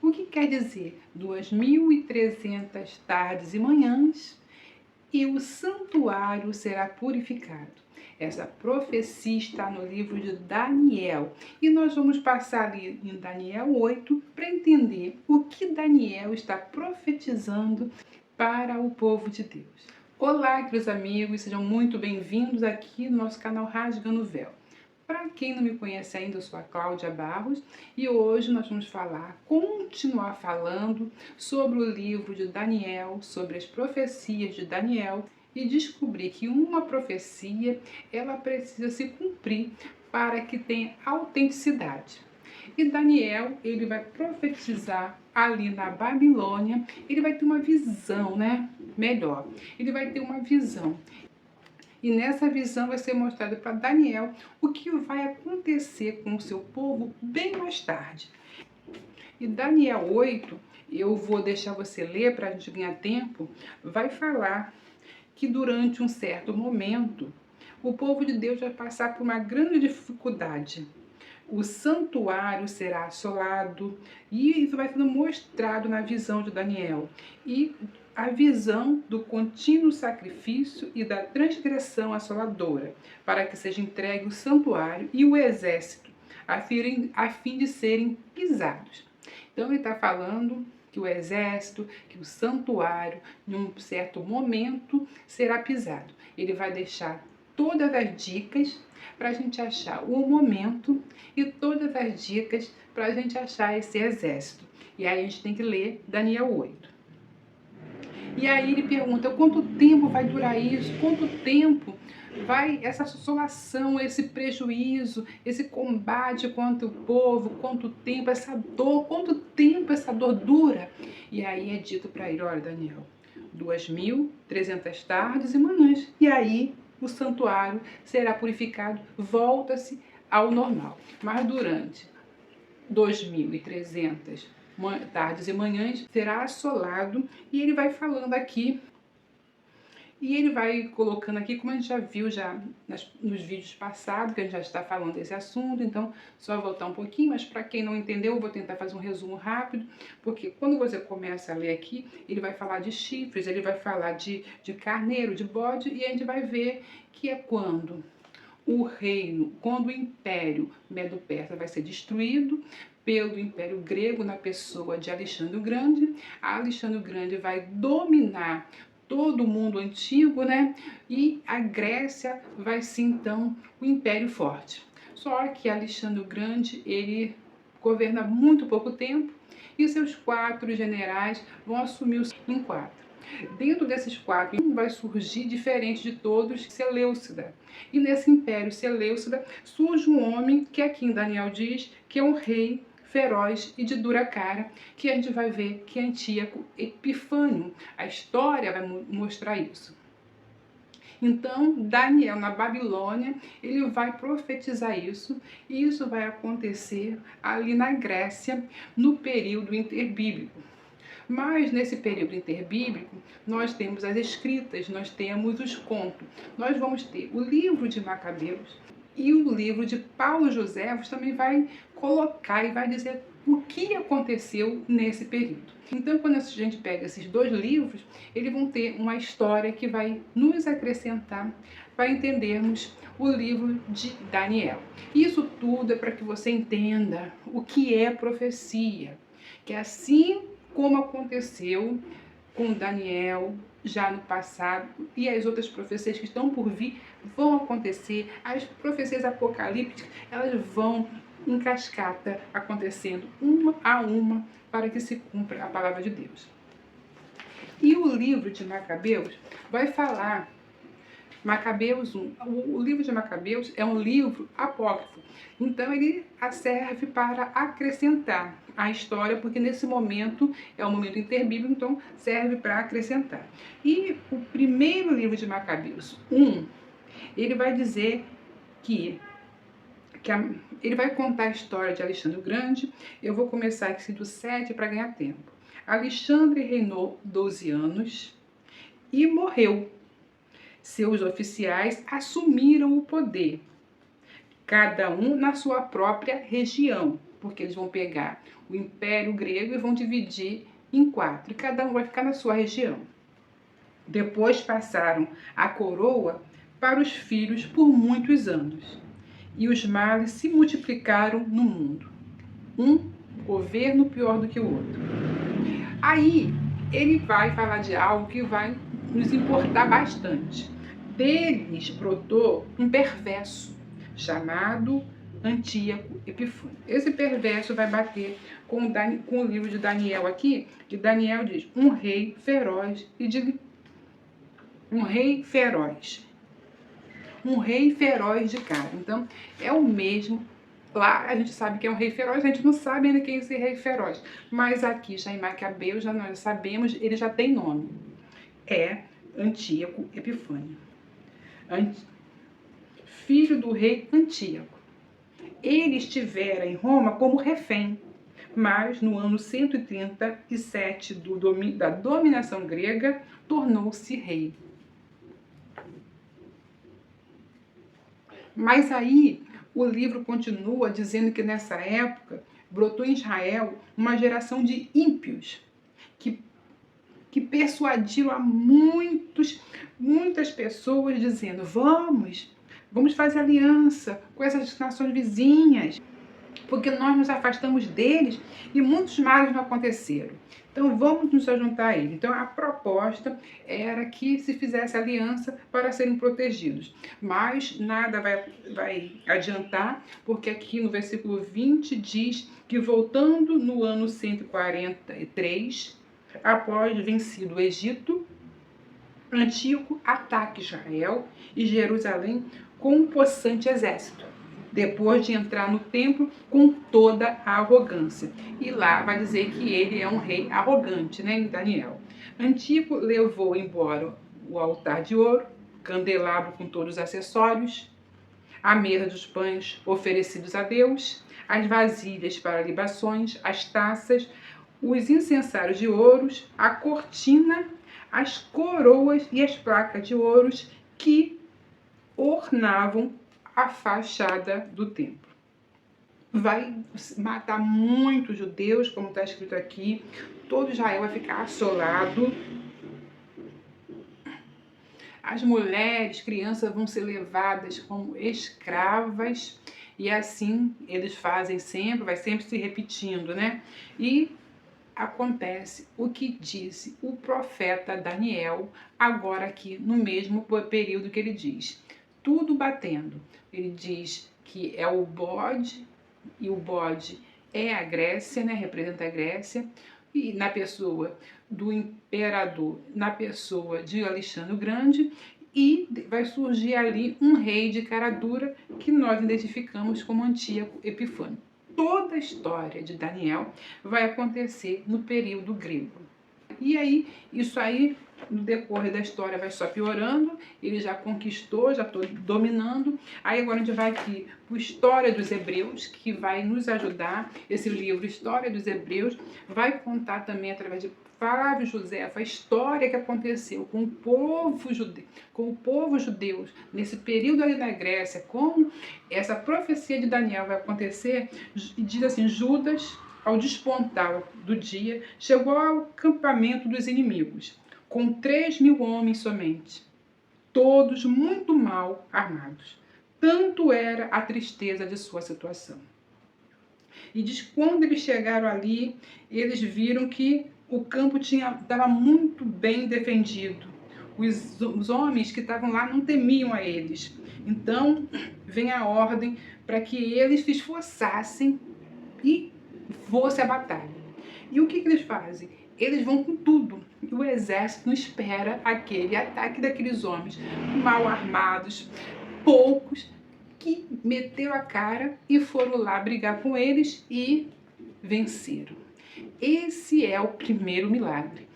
O que quer dizer 2.300 tardes e manhãs e o santuário será purificado. Essa profecia está no livro de Daniel e nós vamos passar ali em Daniel 8 para entender o que Daniel está profetizando para o povo de Deus. Olá, queridos amigos, sejam muito bem-vindos aqui no nosso canal Rasgando o Véu. Para quem não me conhece ainda, eu sou a Cláudia Barros e hoje nós vamos continuar falando sobre o livro de Daniel, sobre as profecias de Daniel e descobrir que uma profecia ela precisa se cumprir para que tenha autenticidade. E Daniel, ele vai profetizar ali na Babilônia, ele vai ter uma visão, melhor, ele vai ter uma visão. E nessa visão vai ser mostrado para Daniel o que vai acontecer com o seu povo bem mais tarde. E Daniel 8, eu vou deixar você ler para a gente ganhar tempo, vai falar que durante um certo momento o povo de Deus vai passar por uma grande dificuldade. O santuário será assolado e isso vai sendo mostrado na visão de Daniel. E a visão do contínuo sacrifício e da transgressão assoladora, para que seja entregue o santuário e o exército, a fim de serem pisados. Então ele está falando que o exército, que o santuário, em um certo momento, será pisado. Ele vai deixar todas as dicas para a gente achar o momento e todas as dicas para a gente achar esse exército. E aí a gente tem que ler Daniel 8. E aí ele pergunta, quanto tempo vai durar isso? Quanto tempo vai essa assolação, esse prejuízo, esse combate contra o povo? Quanto tempo essa dor? Quanto tempo essa dor dura? E aí é dito para ele, olha Daniel, 2.300 tardes e manhãs. E aí o santuário será purificado, volta-se ao normal. Mas durante 2.300 tardes e manhãs será assolado, e ele vai falando aqui, e ele vai colocando aqui, como a gente já viu nos vídeos passados, que a gente já está falando desse assunto, então só voltar um pouquinho, mas para quem não entendeu, eu vou tentar fazer um resumo rápido, porque quando você começa a ler aqui, ele vai falar de chifres, ele vai falar de carneiro, de bode, e a gente vai ver que é quando o Império Medo-Persa vai ser destruído pelo Império Grego na pessoa de Alexandre o Grande. Alexandre o Grande vai dominar todo o mundo antigo, E a Grécia vai ser então o Império Forte. Só que Alexandre o Grande, ele governa muito pouco tempo e seus 4 generais vão assumir em 4. Dentro desses 4, um vai surgir diferente de todos, Seleucida. E nesse Império Seleucida surge um homem que aqui em Daniel diz que é um rei feroz e de dura cara, que a gente vai ver que é Antíoco Epifânio. A história vai mostrar isso. Então, Daniel, na Babilônia, ele vai profetizar isso, e isso vai acontecer ali na Grécia, no período interbíblico. Mas nesse período interbíblico, nós temos as escritas, nós temos os contos. Nós vamos ter o livro de Macabeus e o livro de Paulo Joséfos também vai colocar e vai dizer o que aconteceu nesse período. Então, quando a gente pega esses 2 livros, eles vão ter uma história que vai nos acrescentar para entendermos o livro de Daniel. Isso tudo é para que você entenda o que é profecia, que é assim como aconteceu com Daniel já no passado, e as outras profecias que estão por vir vão acontecer. As profecias apocalípticas, elas vão em cascata acontecendo uma a uma para que se cumpra a palavra de Deus. E o livro de Macabeus vai falar, Macabeus 1, o livro de Macabeus é um livro apócrifo, então ele serve para acrescentar a história, porque nesse momento é um momento interbíblico, então serve para acrescentar. E o primeiro livro de Macabeus 1, ele vai dizer que ele vai contar a história de Alexandre o Grande. Eu vou começar aqui do 7 para ganhar tempo. Alexandre reinou 12 anos e morreu. Seus oficiais assumiram o poder, cada um na sua própria região. porque eles vão pegar o Império Grego e vão dividir em 4, e cada um vai ficar na sua região. Depois passaram a coroa para os filhos por muitos anos, e os males se multiplicaram no mundo. Um governo pior do que o outro. Aí ele vai falar de algo que vai nos importar bastante. Deles brotou um perverso chamado Antíoco Epifânio. Esse perverso vai bater com o livro de Daniel aqui, que Daniel diz: um rei feroz de cara. Então, é o mesmo. Lá a gente sabe que é um rei feroz, a gente não sabe ainda quem é esse rei feroz. Mas aqui, já em Macabeus, nós sabemos, ele já tem nome. É Antíoco Epifânio. Filho do rei Antíoco. Ele estivera em Roma como refém, mas no ano 137 da dominação grega, tornou-se rei. Mas aí o livro continua dizendo que nessa época brotou em Israel uma geração de ímpios que persuadiram a muitas pessoas dizendo: vamos fazer aliança com essas nações vizinhas, porque nós nos afastamos deles e muitos males não aconteceram. Então vamos nos juntar a ele. Então a proposta era que se fizesse aliança para serem protegidos. Mas nada vai adiantar, porque aqui no versículo 20 diz que voltando no ano 143, após vencido o Egito, Antíoco ataca Israel e Jerusalém com um possante exército, depois de entrar no templo com toda a arrogância. E lá vai dizer que ele é um rei arrogante, né, em Daniel. Antíoco levou embora o altar de ouro, candelabro com todos os acessórios, a mesa dos pães oferecidos a Deus, as vasilhas para libações, as taças, os incensários de ouros, a cortina, as coroas e as placas de ouros que ornavam a fachada do templo. Vai matar muitos judeus, como está escrito aqui. Todo Israel vai ficar assolado. As mulheres, crianças vão ser levadas como escravas. E assim eles fazem sempre, vai sempre se repetindo, né? E acontece o que disse o profeta Daniel, agora aqui no mesmo período que ele diz. Tudo batendo. Ele diz que é o bode, e o bode é a Grécia, né? Representa a Grécia, e na pessoa do imperador, na pessoa de Alexandre o Grande, e vai surgir ali um rei de cara dura que nós identificamos como Antíoco Epifânio. Toda a história de Daniel vai acontecer no período grego. E aí, isso aí, no decorrer da história, vai só piorando. Ele já conquistou, já estou dominando. Aí agora a gente vai aqui para a História dos Hebreus, que vai nos ajudar. Esse livro, História dos Hebreus, vai contar também, através de Flávio Josefo, a história que aconteceu com o povo judeu nesse período ali na Grécia, como essa profecia de Daniel vai acontecer. E diz assim: Judas, ao despontar do dia, chegou ao acampamento dos inimigos, com 3.000 homens somente, todos muito mal armados. Tanto era a tristeza de sua situação. E diz que quando eles chegaram ali, eles viram que o campo estava muito bem defendido. Os homens que estavam lá não temiam a eles. Então, vem a ordem para que eles se esforçassem e fosse a batalha. E o que eles fazem? Eles vão com tudo. E o exército não espera aquele ataque daqueles homens mal armados, poucos, que meteram a cara e foram lá brigar com eles e venceram. Esse é o primeiro milagre.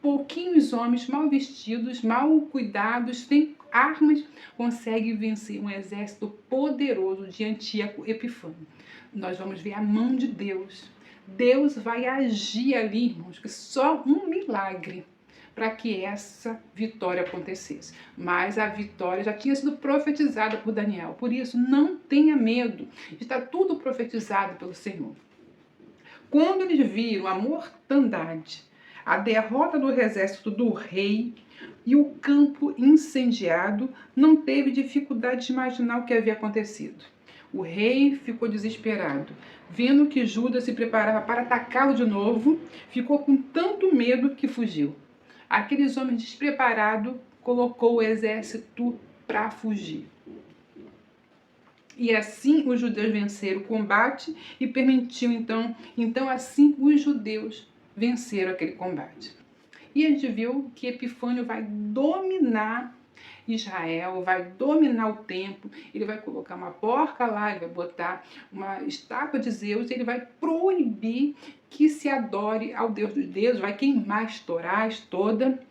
Pouquinhos homens mal vestidos, mal cuidados, sem armas, conseguem vencer um exército poderoso de Antíoco Epifânio. Nós vamos ver a mão de Deus. Deus vai agir ali, irmãos, que só um milagre para que essa vitória acontecesse. Mas a vitória já tinha sido profetizada por Daniel. Por isso, não tenha medo. Está tudo profetizado pelo Senhor. Quando eles viram a mortandade, a derrota do exército do rei e o campo incendiado, não teve dificuldade de imaginar o que havia acontecido. O rei ficou desesperado. Vendo que Judas se preparava para atacá-lo de novo, ficou com tanto medo que fugiu. Aqueles homens despreparados colocou o exército para fugir. E assim os judeus venceram o combate e permitiu então assim os judeus venceram aquele combate. E a gente viu que Epifânio vai dominar Israel, vai dominar o templo, ele vai colocar uma porca lá, ele vai botar uma estátua de Zeus, ele vai proibir que se adore ao Deus dos deuses, vai queimar as torás toda.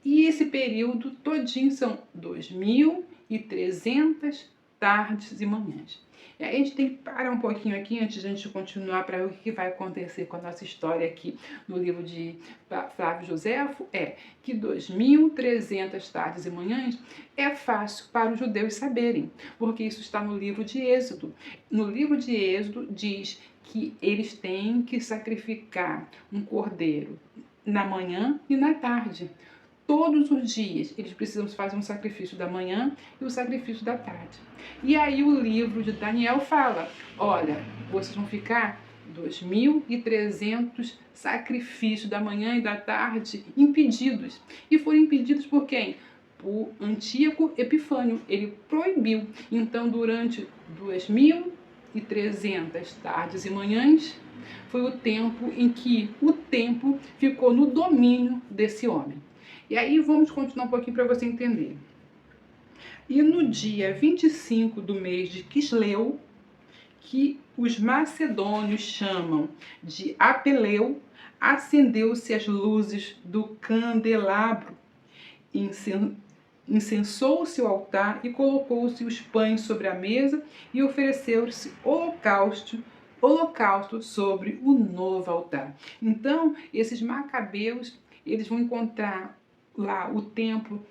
E esse período todinho são 2.300 tardes e manhãs. E aí a gente tem que parar um pouquinho aqui antes de a gente continuar para ver o que vai acontecer com a nossa história aqui no livro de Flávio Joséfo. É que 2.300 tardes e manhãs é fácil para os judeus saberem, porque isso está no livro de Êxodo. No livro de Êxodo diz que eles têm que sacrificar um cordeiro na manhã e na tarde. Todos os dias eles precisam fazer um sacrifício da manhã e o sacrifício da tarde. E aí o livro de Daniel fala, olha, vocês vão ficar 2.300 sacrifícios da manhã e da tarde impedidos. E foram impedidos por quem? Por Antíoco Epifânio. Ele proibiu. Então, durante 2.300 tardes e manhãs, foi o tempo em que o templo ficou no domínio desse homem. E aí vamos continuar um pouquinho para você entender. E no dia 25 do mês de Quisleu, que os macedônios chamam de Apeleu, acendeu-se as luzes do candelabro, incensou-se o altar e colocou-se os pães sobre a mesa e ofereceu-se holocausto sobre o novo altar. Então, esses macabeus, eles vão encontrar lá o templo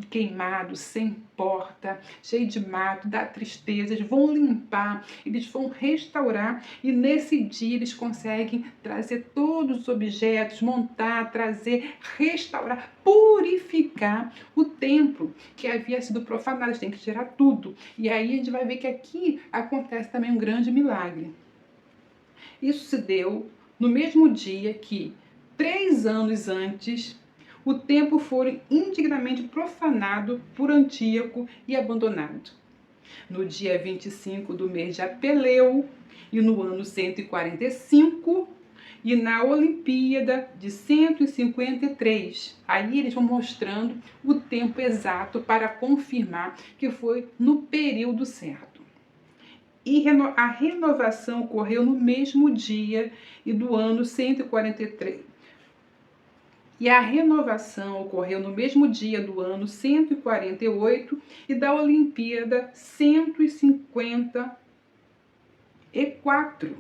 queimado, sem porta, cheio de mato, dá tristeza. Eles vão limpar, eles vão restaurar e nesse dia eles conseguem trazer todos os objetos, montar, trazer, restaurar, purificar o templo que havia sido profanado. Eles têm que tirar tudo. E aí a gente vai ver que aqui acontece também um grande milagre. Isso se deu no mesmo dia que 3 anos antes o templo foi indignamente profanado por Antíoco e abandonado. No dia 25 do mês de Apeleu, e no ano 145, e na Olimpíada de 153. Aí eles vão mostrando o tempo exato para confirmar que foi no período certo. E a renovação ocorreu no mesmo dia e do ano 143. E a renovação ocorreu no mesmo dia do ano 148 e da Olimpíada 154.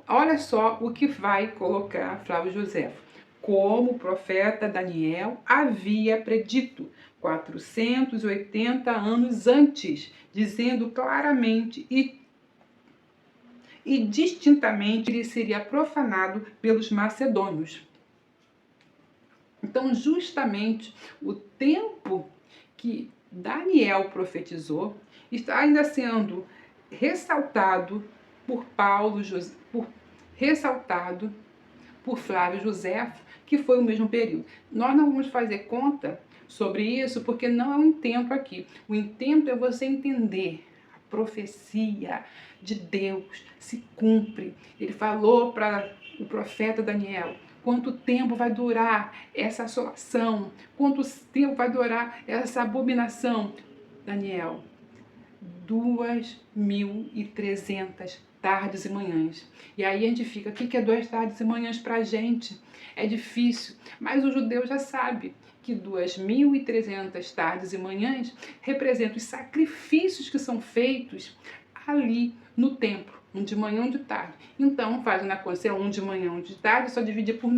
Olha só o que vai colocar Flávio Joséfo. Como o profeta Daniel havia predito 480 anos antes, dizendo claramente e distintamente ele seria profanado pelos macedônios. Então, justamente o tempo que Daniel profetizou está ainda sendo ressaltado por ressaltado por Flávio Joséfo, que foi o mesmo período. Nós não vamos fazer conta sobre isso, porque não é um intento aqui. O intento é você entender a profecia de Deus se cumpre. Ele falou para o profeta Daniel: quanto tempo vai durar essa assolação? Quanto tempo vai durar essa abominação? Daniel, 2.300 tardes e manhãs. E aí a gente fica, o que é 2 tardes e manhãs para a gente? É difícil, mas o judeu já sabe que 2.300 tardes e manhãs representam os sacrifícios que são feitos ali no templo, um de manhã, um de tarde. Então, faz na conta, se é um de manhã, um de tarde, só dividir por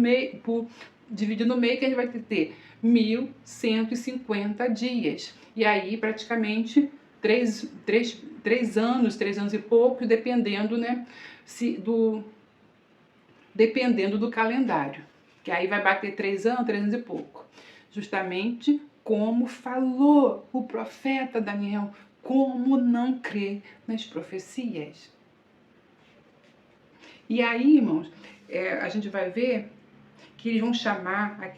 dividir no meio, que a gente vai ter 1.150 dias. E aí, praticamente, 3 anos e pouco, dependendo, né, dependendo do calendário. Que aí vai bater 3 anos e pouco. Justamente como falou o profeta Daniel, como não crer nas profecias. E aí, irmãos, a gente vai ver que eles vão chamar.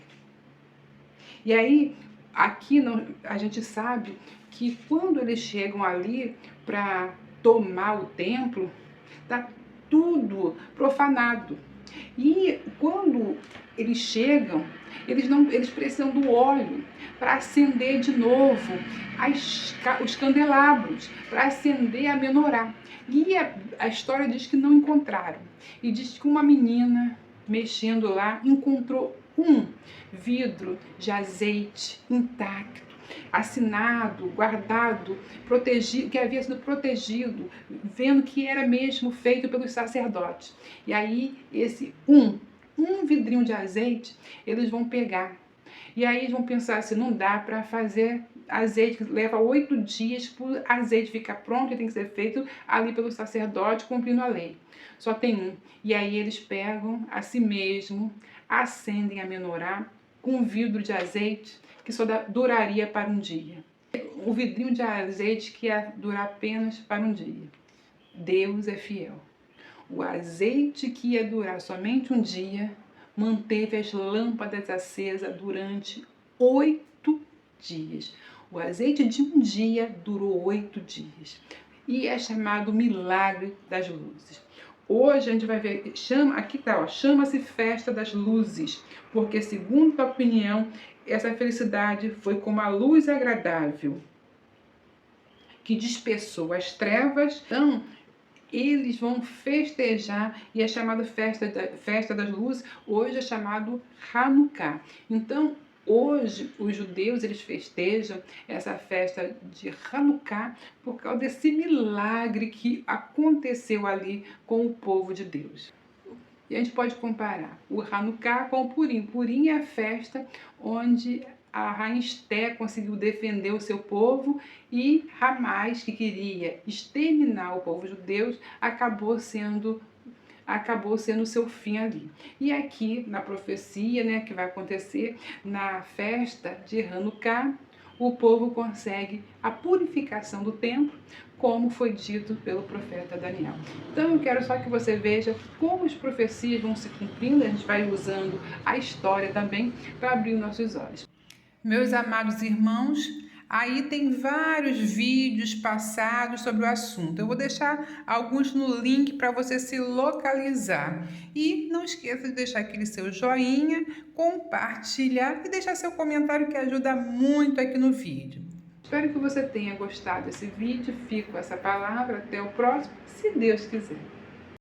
E aí, aqui a gente sabe que quando eles chegam ali para tomar o templo, tá tudo profanado. E quando eles chegam, eles precisam do óleo para acender de novo os candelabros, para acender a menorá. E a história diz que não encontraram. E diz que uma menina mexendo lá encontrou um vidro de azeite intacto, assinado, guardado, protegido, que havia sido protegido, vendo que era mesmo feito pelos sacerdotes. E aí esse um vidrinho de azeite eles vão pegar. E aí eles vão pensar assim, não dá para fazer azeite, leva 8 dias para o azeite ficar pronto e tem que ser feito ali pelo sacerdote cumprindo a lei. Só tem um. E aí eles pegam a si mesmo, acendem a menorá com um vidro de azeite que só duraria para um dia. O vidrinho de azeite que ia durar apenas para um dia. Deus é fiel. O azeite que ia durar somente um dia manteve as lâmpadas acesas durante 8 dias. O azeite de um dia durou 8 dias. E é chamado milagre das luzes. Hoje a gente vai ver, chama-se Festa das Luzes, porque segundo a opinião, essa felicidade foi como a luz agradável que dispersou as trevas. Então, eles vão festejar, e é chamado Festa das Luzes, hoje é chamado Hanukkah. Então, hoje, os judeus, eles festejam essa festa de Hanukkah por causa desse milagre que aconteceu ali com o povo de Deus. E a gente pode comparar o Hanukkah com o Purim. Purim é a festa onde a rainha Esté conseguiu defender o seu povo e Hamas, que queria exterminar o povo judeu, acabou sendo o seu fim ali. E aqui na profecia, né, que vai acontecer na festa de Hanukkah, o povo consegue a purificação do templo, como foi dito pelo profeta Daniel. Então eu quero só que você veja como as profecias vão se cumprindo, a gente vai usando a história também para abrir os nossos olhos. Meus amados irmãos, aí tem vários vídeos passados sobre o assunto. Eu vou deixar alguns no link para você se localizar. E não esqueça de deixar aquele seu joinha, compartilhar e deixar seu comentário que ajuda muito aqui no vídeo. Espero que você tenha gostado desse vídeo. Fico com essa palavra. Até o próximo, se Deus quiser.